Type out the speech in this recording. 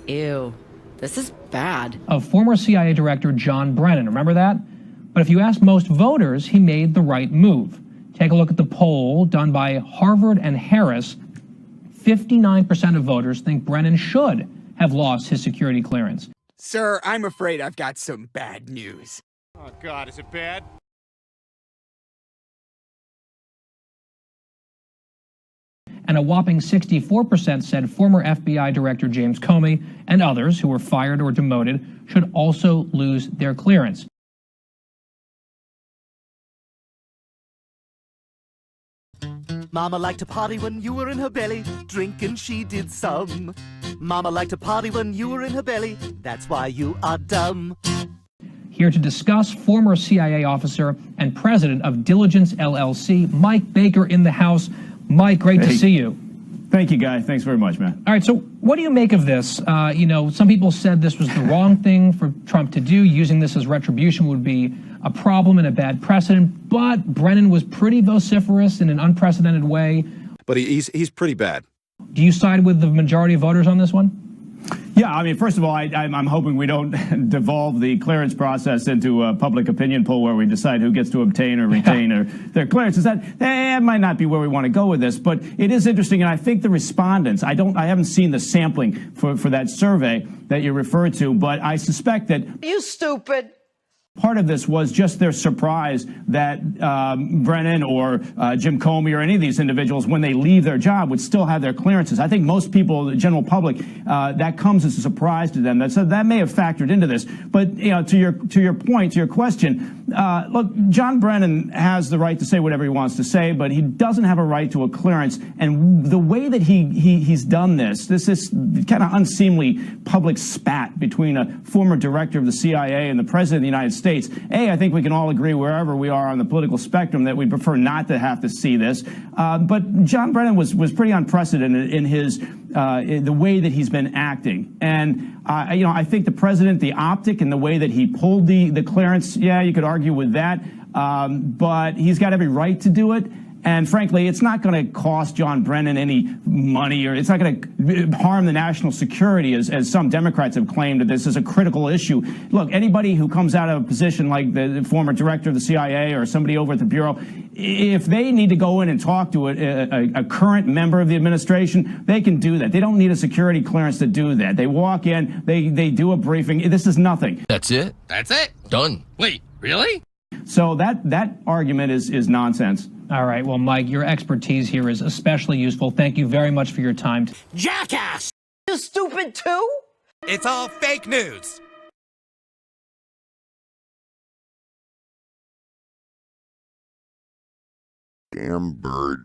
Ew, this is bad. Of former CIA Director John Brennan, remember that? But if you ask most voters, he made the right move. Take a look at the poll done by Harvard and Harris. 59% of voters think Brennan should have lost his security clearance. Sir, I'm afraid I've got some bad news. Oh, God, is it bad? And a whopping 64% said former FBI Director James Comey and others who were fired or demoted should also lose their clearance. Mama liked to party when you were in her belly, drinking she did some. Mama liked to party when you were in her belly, that's why you are dumb. Here to discuss, former CIA officer and president of Diligence LLC, Mike Baker in the house. Mike, great to see you. Thank you, Guy. Thanks very much, man. All right, so what do you make of this? Some people said this was the wrong thing for Trump to do. Using this as retribution would be a problem and a bad precedent, but Brennan was pretty vociferous in an unprecedented way. But he's pretty bad. Do you side with the majority of voters on this one? Yeah, I mean, first of all, I'm hoping we don't devolve the clearance process into a public opinion poll where we decide who gets to obtain or retain or their clearances. That might not be where we want to go with this, but it is interesting, and I think the respondents, I haven't seen the sampling for that survey that you referred to, but I suspect that You stupid. part of this was just their surprise that Brennan or Jim Comey or any of these individuals, when they leave their job, would still have their clearances. I think most people, the general public, that comes as a surprise to them. So that may have factored into this. But to your point, to your question, look, John Brennan has the right to say whatever he wants to say, but he doesn't have a right to a clearance. And the way that he's done this is kind of unseemly public spat between a former director of the CIA and the president of the United States. I think we can all agree wherever we are on the political spectrum that we prefer not to have to see this. But John Brennan was pretty unprecedented in the way that he's been acting. And I think the president, the optic and the way that he pulled the clearance, yeah, you could argue with that. But he's got every right to do it. And frankly, it's not going to cost John Brennan any money, or it's not going to harm the national security, as some Democrats have claimed that this is a critical issue. Look, anybody who comes out of a position like the former director of the CIA or somebody over at the Bureau, if they need to go in and talk to a current member of the administration, they can do that. They don't need a security clearance to do that. They walk in, they do a briefing. This is nothing. That's it? That's it? Done. Wait, really? So that argument is nonsense. All right, well, Mike, your expertise here is especially useful. Thank you very much for your time. Jackass! You stupid too? It's all fake news. Damn bird.